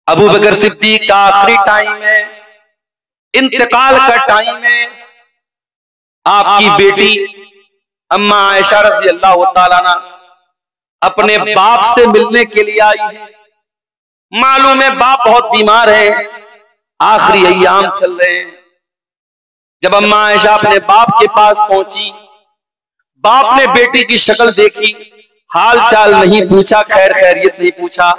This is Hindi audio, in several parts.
अबू बकर सिद्दीक का आखिरी टाइम है, इंतकाल का टाइम है। आपकी बेटी अम्मा आयशा रज़ी अल्लाह तआला अन्हा अपने बाप से मिलने के लिए आई है। मालूम है बाप बहुत बीमार है, आखिरी अय्याम चल रहे हैं। जब अम्मा आयशा अपने बाप के पास पहुंची, बाप ने बेटी की शक्ल देखी, हाल चाल नहीं पूछा, खैर खैरियत नहीं पूछा।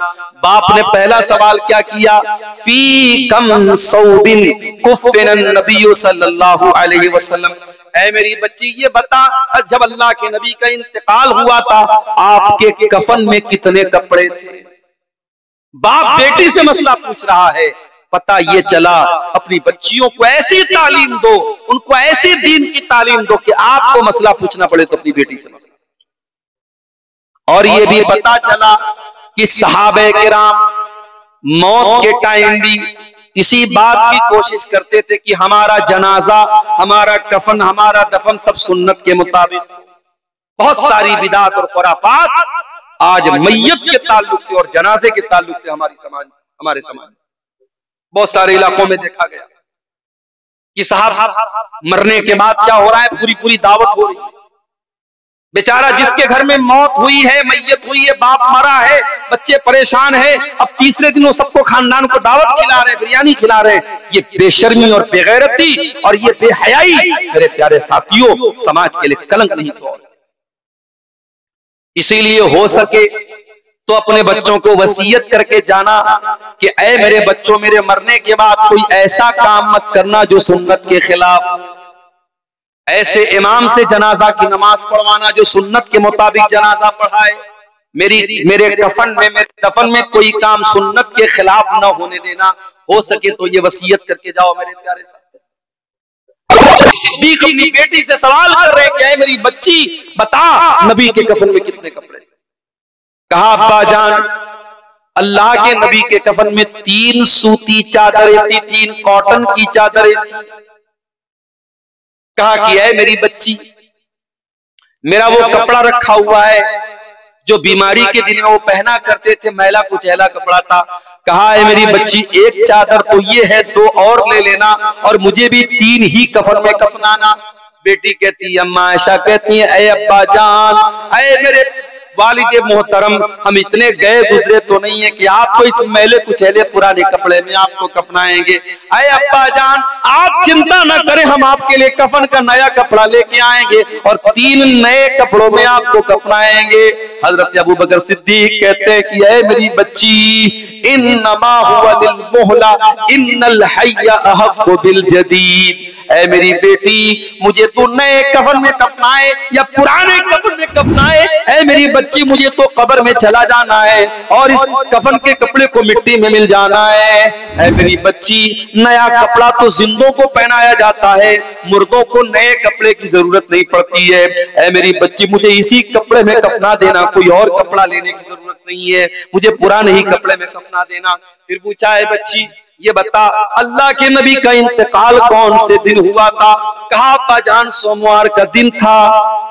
बाप ने पहला सवाल क्या किया, फी कम सौदिन कुफ़िना नबी सल्लल्लाहु अलैहि वसल्लम, ऐ मेरी बच्ची ये बता, जब अल्लाह के नबी का इंतकाल हुआ था आपके कफन में कितने कपड़े थे। बाप बेटी से मसला पूछ रहा है। पता ये चला अपनी बच्चियों को ऐसी तालीम दो, उनको ऐसी दीन की तालीम दो कि आपको मसला पूछना पड़े तो अपनी बेटी से मसला। और ये भी पता चला कि सहाबे किराम मौत के टाइम भी इसी बात की कोशिश करते थे कि हमारा जनाजा, हमारा कफन, हमारा दफन सब सुन्नत के मुताबिक। बहुत सारी बिदात और खुराफात आज मैयत के ताल्लुक से और जनाजे के ताल्लुक से हमारे समाज में बहुत सारे इलाकों में देखा गया कि साहब मरने के बाद क्या हो रहा है, पूरी पूरी दावत हो रही है। बेचारा जिसके घर में मौत हुई है, मैयत हुई है, बाप मरा है, बच्चे परेशान है, अब तीसरे दिन वो सबको खानदान को दावत खिला रहे, बिरयानी खिला रहे। ये बेशर्मी और बेगैरती और ये बेहयाई मेरे प्यारे साथियों समाज के लिए कलंक नहीं तो। इसीलिए हो सके तो अपने बच्चों को वसीयत करके जाना कि ऐ मेरे बच्चों, मेरे मरने के बाद कोई ऐसा काम मत करना जो सुन्नत के खिलाफ। ऐसे इमाम से जनाजा की नमाज पढ़वाना जो सुन्नत के मुताबिक जनाजा पढ़ाए। मेरे कफन में, मेरे दफन में कोई काम सुन्नत के खिलाफ न होने देना। हो सके तो ये वसीयत करके जाओ मेरे प्यारे साथी। सिद्दीक अपनी बेटी से सवाल कर रहे कि ऐ मेरी बच्ची बता, नबी के कफन में कितने कपड़े थे। कहा अब्बा जान, अल्लाह के नबी के कफन में 3 सूती चादरें थी, 3 कॉटन की चादरें थी। कहा कि ऐ मेरी बच्ची, मेरा वो कपड़ा रखा हुआ है जो बीमारी के दिन में वो पहना करते थे, मैला कुचैला कपड़ा था। कहा है मेरी बच्ची, एक चादर तो ये है, 2 और ले लेना और मुझे भी 3 ही कफन में कफनाना। बेटी कहती है, अम्मा आयशा कहती है, ऐ अब्बा जान, ऐ मेरे वालिद मोहतरम, हम इतने गए गुजरे तो नहीं है कि आपको इस मैले कुचैले पुराने कपड़े में आपको कफनाएंगे। ऐ अब्बा जान, आप चिंता न करें, हम आपके लिए कफन का नया कपड़ा लेके आएंगे और 3 नए कपड़ों में आपको कफनाएंगे। हजरत अबू बकर सिद्दीक कहते हैं कि ऐ मेरी बच्ची, इन्नमा हुवा लिल मुहला इन्नल हय्या अहक्कु बिल जदीद। ऐ मेरी बेटी, मुझे तो नए कफन में कफनाए या पुराने कफन में कफनाए, ऐ मेरी बच्ची मुझे तो कब्र में चला जाना है और इस कफन के कपड़े को मिट्टी में मिल जाना है। ऐ मेरी बच्ची, नया कपड़ा तो जिंदों को पहनाया जाता है, मुर्दों को नए कपड़े की जरूरत नहीं पड़ती है। ऐ मेरी बच्ची, मुझे इसी कपड़े में कफना देना, कोई और कपड़ा लेने की जरूरत नहीं है, मुझे पुराने ही कपड़े में कफना देना। फिर पूछा, है बच्ची ये बता, अल्लाह के नबी का इंतकाल कौन से दिन हुआ था। कहा अब्बा जान, सोमवार का दिन था,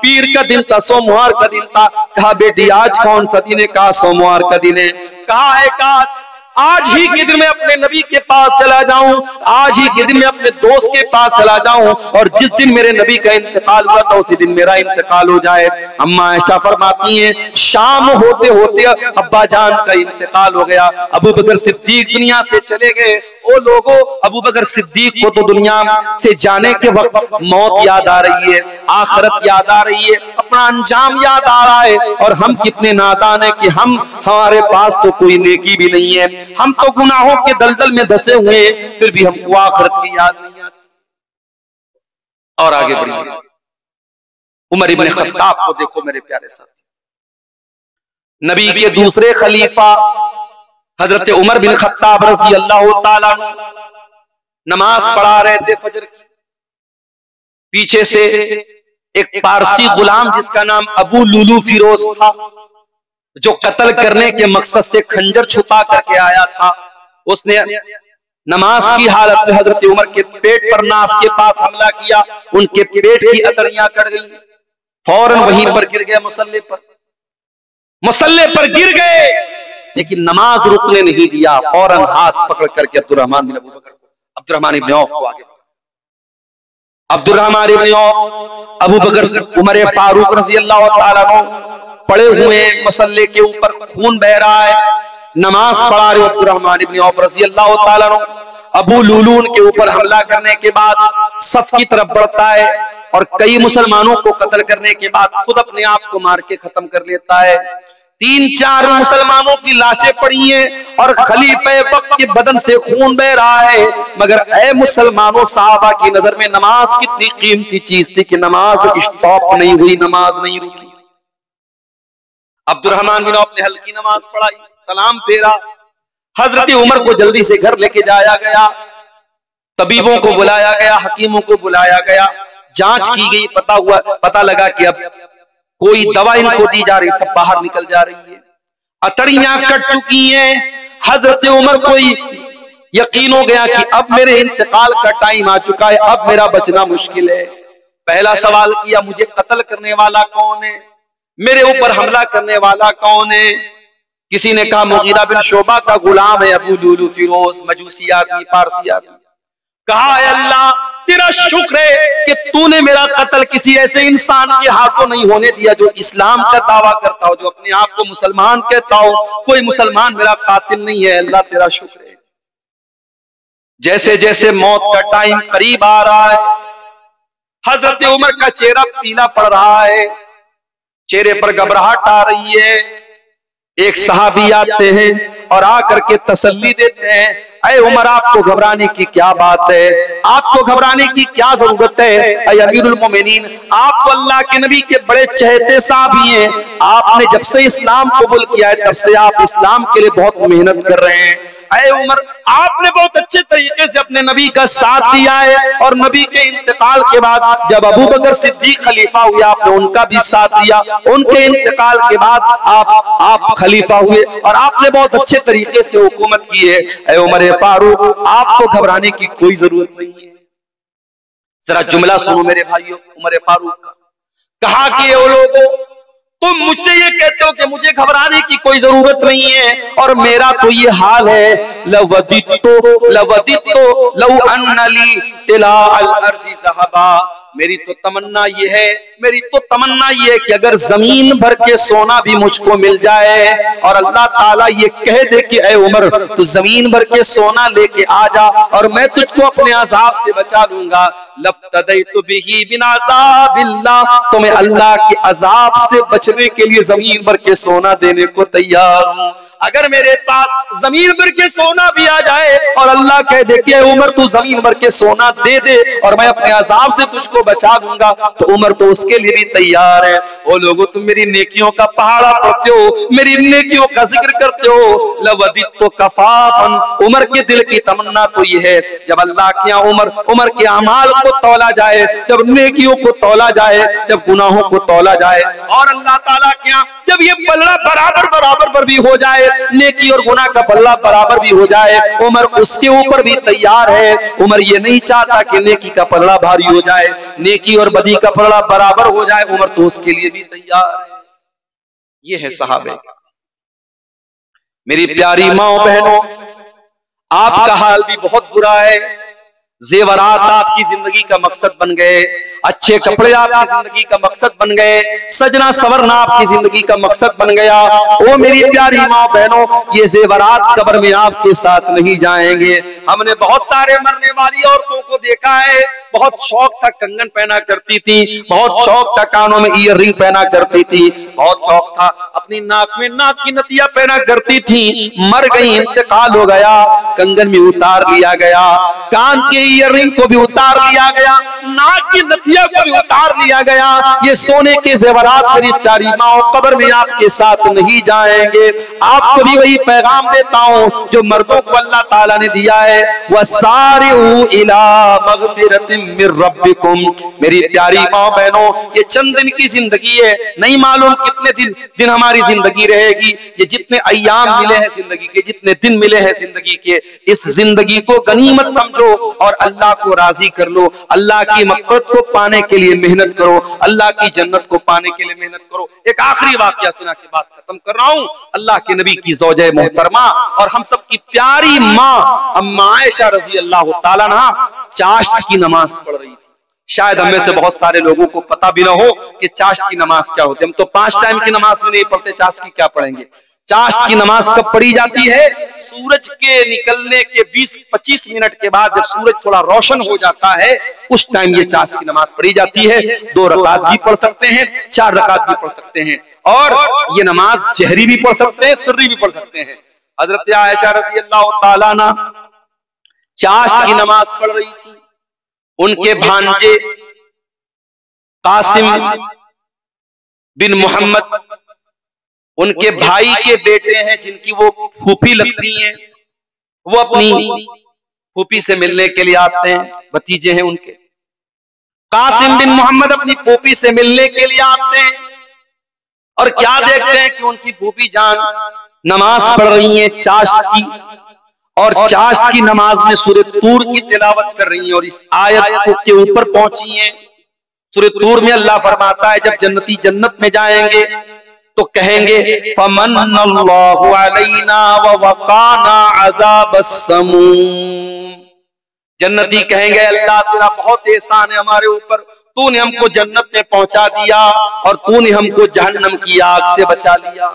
पीर का दिन था, सोमवार का दिन था। कहा बेटी आज कौन सा दिन है। कहा सोमवार का दिन है। कहा है काश आज ही के दिन मैं अपने नबी के पास चला जाऊं, आज ही के दिन मैं अपने दोस्त के पास चला जाऊं और जिस दिन मेरे नबी का इंतकाल हुआ था उसी दिन मेरा इंतकाल हो जाए। अम्मा आयशा फरमाती हैं, शाम होते होते अब्बा जान का इंतकाल हो गया। अबू बकर सिद्दीक दुनिया से चले गए। ओ लोगों, अबू बकर सिद्दीक को तो दुनिया से जाने के वक्त मौत याद आ रही है, आखिरत याद आ रही है, अपना अंजाम याद आ रहा है। और हम कितने नादान है कि हमारे पास तो कोई नेकी भी नहीं है, हम तो गुनाहों के दलदल में धंसे हुए हैं, फिर भी हमको आखिरत की याद नहीं आती। और आगे बढ़िए, उमर इब्न खत्ताब को देखो मेरे प्यारे साथी, नबी के दूसरे खलीफा हजरत उमर बिन खत्ताब रज़ी अल्लाह ताला नमाज पढ़ा रहे थे फजर की। पीछे से एक पारसी गुलाम जिसका नाम अबू लुलू फिरोज था, जो कत्ल करने के मकसद से खंजर छुपा करके आया था, उसने नमाज की हालत में हजरत उमर के पेट पर, नाफ के पास हमला किया। उनके पेट की अतड़ियां कट गई, फौरन वहीं पर गिर गए, मुसल्ले पर गिर गए। लेकिन नमाज रुकने नहीं दिया। फौरन हाथ पकड़ करके Abdurrahman bin Abdurrahman ibn Auf को आगे, Abdurrahman ibn Auf Abu Bakr Umar Farooq रज़ी अल्लाह तआला अन्हु पड़े हुए मसल्ले के ऊपर, खून बह रहा है, नमाज पढ़ा रहे अब्दुर्रहमान इब्न औफ रज़ी अल्लाह तआला अन्हु अबू लुलून के ऊपर हमला करने के बाद सफ की तरफ बढ़ता है और कई मुसलमानों को कत्ल करने के बाद खुद अपने आप को मार के खत्म कर लेता है। 3-4 मुसलमानों की लाशें पड़ी हैं और खलीफे वक्त के बदन से खून बह रहा है। मगर ए मुसलमानों, साहबा की नजर में नमाज कितनी कीमती चीज थी कि नमाज स्टॉप नहीं हुई, नमाज नहीं रुकी। अब्दुर्रहमान बिन औफ ने हल्की नमाज पढ़ाई, सलाम फेरा, हजरत उमर को जल्दी से घर लेके जाया गया, तबीबों को बुलाया गया, हकीमों को बुलाया गया, जांच की गई, पता लगा कि अब कोई दवा इनको दी जा रही, सब बाहर निकल जा रही है, अतड़ियां कट चुकी हैं। हजरत उमर को यकीन हो गया कि अब मेरे इंतकाल का टाइम आ चुका है, अब मेरा बचना मुश्किल है। पहला सवाल किया, मुझे कत्ल करने वाला कौन है, मेरे ऊपर हमला करने वाला कौन है? किसी ने कहा मुगीरा बिन शोबा का गुलाम है अबू लुलू फिरोज, मजूसी आदमी, पारसी आदमी। कहा है अल्लाह तेरा शुक्र है कि तूने मेरा कत्ल किसी ऐसे इंसान के हाथों नहीं होने दिया जो इस्लाम का दावा करता हो, जो अपने आप को मुसलमान कहता हो। कोई मुसलमान मेरा कातिल नहीं है, अल्लाह तेरा शुक्र है। जैसे जैसे मौत का टाइम करीब आ रहा है, हजरत उमर का चेहरा पीला पड़ रहा है, चेहरे पर घबराहट आ रही है। एक सहाबी आते हैं और आकर के तसल्ली देते हैं, अरे उमर आपको घबराने की क्या बात है, आपको घबराने की क्या जरूरत है? अरे अमीरुल मोमिनीन, आप तो अल्लाह के नबी के बड़े चहेते साहबी हैं, आपने जब से इस्लाम कबूल किया है तब से आप इस्लाम के लिए बहुत मेहनत कर रहे हैं। अरे उमर, आपने बहुत अच्छे तरीके से अपने नबी का साथ दिया है और नबी के इंतकाल के बाद जब अबू बकर सिद्दीक खलीफा हुए आपने उनका भी साथ दिया, उनके इंतकाल के बाद आप खलीफा हुए और आपने बहुत अच्छे तरीके से हुकूमत की है। अरे उमर फारूक, आपको घबराने की कोई जरूरत नहीं है। जरा जुमला सुनो मेरे भाइयों उमर फारूक का। कहा कि वो लोगों, तुम मुझसे ये कहते हो कि मुझे घबराने की कोई जरूरत नहीं है और मेरा तो ये हाल है, लवदित्तो लव अन्नली तिला अल अर्ज़ि ज़हबा, मेरी तो तमन्ना ये है कि अगर जमीन भर के सोना भी मुझको मिल जाए और अल्लाह ताला ये कह दे कि ऐ उमर तू जमीन भर के सोना लेके आ जा और मैं तुझको अपने अजाब से बचा लूंगा, लफ्तदैतु बिही बिन अज़ाबिल्लाह, तो मैं अल्लाह के अजाब से बचने के लिए जमीन भर के सोना देने को तैयार हूं। अगर मेरे पास जमीन भर के सोना भी आ जाए और अल्लाह कह दे कि उमर तू जमीन भर के सोना दे दे और मैं अपने अजाब से तुझको बचा दूंगा, तो उमर तो उसके लिए भी तैयार है। वो लोगों तुम मेरी नेकियों का पहाड़ा पढ़ते हो, मेरी नेकियों का जिक्र करते हो, लवदित्तो कफाफन, उमर के दिल की तमन्ना तो ये है जब अल्लाह के यहाँ उमर के अमाल को तौला जाए, जब नेकियों को तौला जाए, जब गुनाहों को तौला जाए और अल्लाह ताला के यहाँ जब ये पल्ला बराबर पर भी हो जाए, नेकी और गुनाह का पल्ला बराबर भी हो जाए, उमर उसके ऊपर भी तैयार है। उमर ये नहीं चाहता कि नेकी का पल्ला भारी हो जाए, नेकी और बदी का पल्ला बराबर हो जाए, उमर तो उसके लिए भी तैयार है। ये है सहाबे। मेरी प्यारी माओ बहनों, आपका हाल भी बहुत बुरा है। जेवरात आपकी जिंदगी का मकसद बन गए, अच्छे कपड़े आपकी जिंदगी का मकसद बन गए, सजना सवरना आपकी जिंदगी का मकसद बन गया। ओ मेरी प्यारी माँ बहनों, ये जेवरात कब्र में आपके साथ नहीं जाएंगे। हमने बहुत सारे मरने वाली औरतों को देखा है, बहुत शौक था कंगन पहना करती थी, बहुत शौक था कानों में ईयर रिंग पहना करती थी, बहुत शौक था अपनी नाक में नाक की नथिया पहना करती थी, मर गई, इंतकाल हो गया, कंगन भी उतार लिया गया, कान के ईयर रिंग को भी उतार लिया गया, नाक की नथिया को भी उतार लिया गया। ये सोने के जेवरात मेरी प्यारी माओ कब्र में आपके साथ नहीं जाएंगे। आपको भी वही पैगाम देता हूँ जो मर्दों को अल्लाह ताला ने दिया है, वसारिउ इला मगफिरतिम मिर रब्बिकुम। मेरी प्यारी माओ बहनों, ये चंद दिन की जिंदगी है, नहीं मालूम कितने दिन हमारी जिंदगी रहेगी। ये जितने अय्याम मिले हैं जिंदगी के, जितने दिन मिले हैं जिंदगी के, इस जिंदगी को गनीमत समझो और अल्लाह को राजी कर लो, अल्लाह की मग़फ़िरत को पाने के लिए मेहनत करो, अल्लाह की जन्नत को पाने के लिए मेहनत करो। एक आखिरी वाकया सुना के बात खत्म कर रहा हूं। अल्लाह के नबी की ज़ौजे मोहतरमा और हम सब की प्यारी माँ अम्मा आयशा रज़ी अल्लाह ताला अन्हा चाश्त की नमाज पढ़ रही थी। शायद हमें से बहुत सारे लोगों को पता भी ना हो कि चाश्त की नमाज क्या होती है। हम तो 5 टाइम की नमाज भी नहीं पढ़ते, चाश्त की क्या पढ़ेंगे। चाश्त की नमाज कब पढ़ी जाती है? सूरज के निकलने के 20-25 मिनट के बाद, जब सूरज थोड़ा रोशन हो जाता है, उस टाइम ये चाश्त की नमाज पढ़ी जाती है। 2 रकात भी पढ़ सकते हैं, 4 रकात भी पढ़ सकते हैं, और ये नमाज जहरी भी पढ़ सकते हैं, सिर्री भी पढ़ सकते हैं। हजरत आयशा रज़ी अल्लाह ताला अन्हा चाश्त की नमाज पढ़ रही थी। उनके भांजे कासिम बिन मोहम्मद, उनके भाई के बेटे हैं जिनकी वो फूफी लगती हैं, वो अपनी फूफी से मिलने के लिए आते हैं, भतीजे हैं उनके। कासिम बिन मोहम्मद अपनी फूफी से मिलने के लिए आते हैं और क्या देखते हैं कि उनकी फूफी जान नमाज पढ़ रही हैं चाश्त की, और चाश्त की नमाज में सूरह तूर की तिलावत कर रही हैं और इस आयत के ऊपर पहुंची हैं। सूरह तूर में अल्लाह फरमाता है जब जन्नती जन्नत में जाएंगे तो कहेंगे फमन्नल्लाहु अलैना व वक़ाना अज़ाबस्समूम। जन्नती कहेंगे अल्लाह तेरा बहुत एहसान है हमारे ऊपर, तूने हमको जन्नत में पहुंचा दिया और तूने हमको जहन्नम की आग से बचा लिया।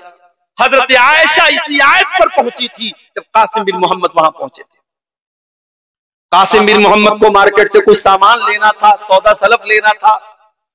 हजरत आयशा इसी आयत पर पहुंची थी जब कासिम बिन मोहम्मद वहां पहुंचे थे। कासिम बिन मोहम्मद को मार्केट से कुछ सामान लेना था, सौदा सलफ लेना था।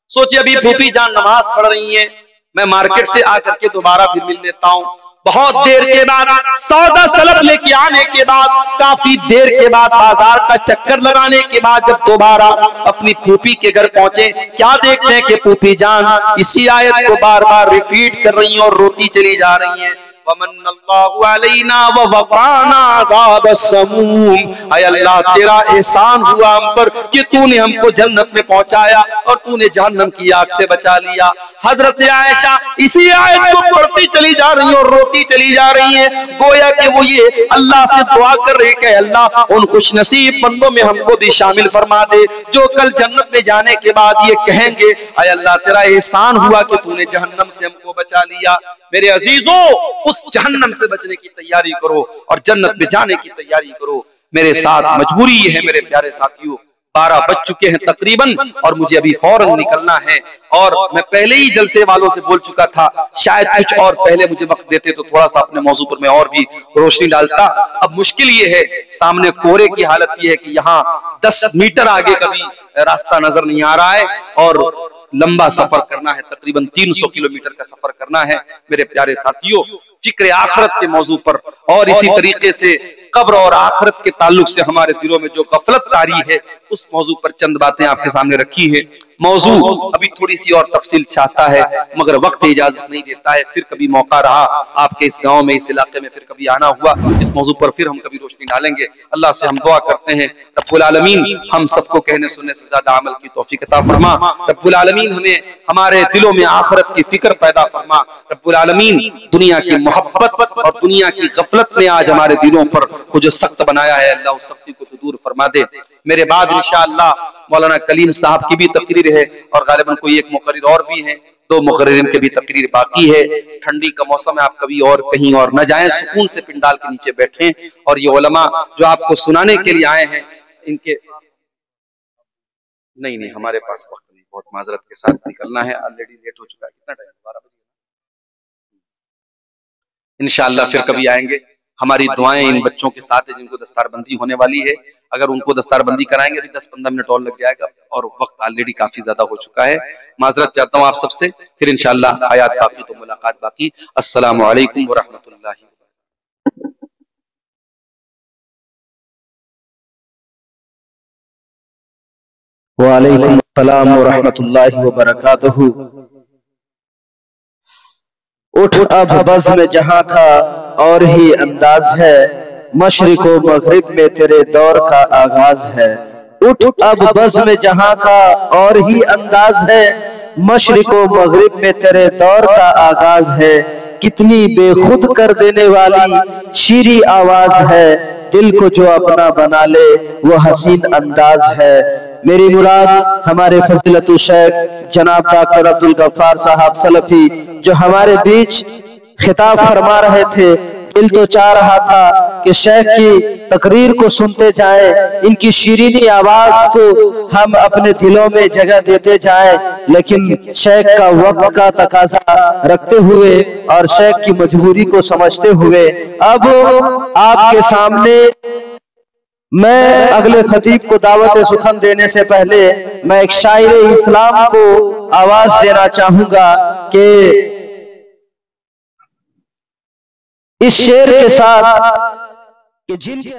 सोचे अभी फूफी जान नमाज पढ़ रही हैं, मैं मार्केट से आकर के दोबारा फिर मिल लेता हूं। बहुत देर के बाद, सौदा सलफ लेके आने के बाद, काफी देर के बाद, बाजार का चक्कर लगाने के बाद जब दोबारा अपनी फूफी के घर पहुंचे, क्या देखते हैं कि फूफी जान इसी आयत को बार बार रिपीट कर रही हैं और रोती चली जा रही हैं। वमन्नल्लाहु अलैना व वक़ाना अज़ाबस्समूम। ऐ अल्लाह तेरा एहसान हुआ हम पर कि तूने हमको जन्नत में पहुंचाया और तूने जहन्नम की आग से बचा लिया। हजरत आयशा इसी आयत को पढ़ती चली जा रही है और रोती चली जा रही है, गोया कि वो ये अल्लाह से दुआ कर रही कि अल्लाह उन खुशनसीब बंदों में हमको भी शामिल फरमा दे जो कल जन्नत में जाने के बाद ये कहेंगे ऐ अल्लाह तेरा एहसान हुआ कि तूने जहन्नम से हमको बचा लिया। मेरे अजीजों, उस जहन्नम से बचने की तैयारी करो और जन्नत में जाने की तैयारी करो। मेरे साथ मजबूरी ये है मेरे प्यारे साथियों, 12 बज चुके हैं तकरीबन और मुझे अभी फौरन निकलना है। और मैं पहले ही जलसे वालों से बोल चुका था, शायद कुछ और पहले मुझे वक्त देते तो थोड़ा सा अपने मौजू पर मैं और भी रोशनी डालता। अब मुश्किल ये है, सामने कोहरे की हालत ये है कि यहाँ 10 मीटर आगे कभी रास्ता नजर नहीं आ रहा है और लंबा सफर करना है, तकरीबन 300 किलोमीटर का सफर करना है। मेरे प्यारे साथियों, फिक्र आखिरत के मौजू पर और इसी तरीके से कब्र और आखिरत के ताल्लुक से हमारे दिलों में जो गफलत तारी है, उस मौजू पर चंद बातें आपके सामने रखी है। मौजू अभी थोड़ी सी और तफसील चाहता है मगर वक्त इजाजत नहीं देता है। फिर कभी मौका रहा आपके इस गांव में, इस इलाके में, फिर कभी आना हुआ, इस मौजू पर फिर हम कभी रोशनी डालेंगे। अल्लाह से हम दुआ करते हैं रब्बुल आलमीन हम सबको कहने सुनने से ज्यादा अमल की तौफीक अता फरमा। रब्बुल आलमीन हमें हमारे दिलों में आखिरत की फिक्र पैदा फरमा। रब्बुल आलमीन दुनिया की मोहब्बत और दुनिया की गफलत में आज हमारे दिलों पर को जो सख्त बनाया है, अल्लाह उस सख्ती को तो दूर फरमा दे। मेरे बाद इंशाअल्लाह मौलाना कलीम साहब की भी तकरीर है और गालिबन कोई एक मुकर्रिर और भी है, 2 मुकर्रिरीन के भी तकरीर बाकी है। ठंडी का मौसम है, आप कभी और कहीं और न जाएं, सुकून से पिंडाल के नीचे बैठें और ये उलमा जो आपको सुनाने के लिए आए हैं इनके नहीं हमारे पास वक्त नहीं, बहुत माजरत के साथ निकलना है, ऑलरेडी लेट हो चुका है। कितना टाइम? 12 बजे। इंशाअल्लाह फिर कभी आएंगे। हमारी दुआएं इन बच्चों के साथ है जिनको दस्तारबंदी होने वाली है। अगर उनको दस्तारबंदी कराएंगे अभी 10-15 मिनट और लग जाएगा और वक्त ऑलरेडी काफी ज्यादा हो चुका है। माजरत चाहता हूँ आप सबसे, फिर इंशाअल्लाह आयात बाकी तो मुलाकात बाकी। अस्सलामु अलैकुम व रहमतुल्लाहि। वालेकुम अस्सलाम व रहमतुल्लाहि व बरकातहू। उठ अब बज़्म जहां का और ही अंदाज है, मशरिक़ व मग़रिब में तेरे दौर का आगाज है। उठ अब बज़्म जहां का और ही अंदाज है, मशरिक़ व मग़रिब में तेरे दौर का आगाज है। कितनी बेखुद कर देने वाली शीरी आवाज है, दिल को जो अपना बना ले वो हसीन अंदाज है। मेरी मुराद हमारे फजीलतुल शेख जनाब डॉक्टर अब्दुल गफ्फार साहब सलफी जो हमारे बीच खिताब फरमा रहे थे। दिल तो चाह रहा था कि शेख की तकरीर को सुनते जाएं, इनकी शीरीनी आवाज को हम अपने दिलों में जगह देते जाएं, लेकिन शेख का वक्त का तकाजा रखते हुए और शेख की मजबूरी को समझते हुए अब आपके सामने मैं अगले खतीब को दावत सुखन देने से पहले मैं एक शायर इस्लाम को आवाज देना चाहूंगा कि इस शेर के साथ कि जिनके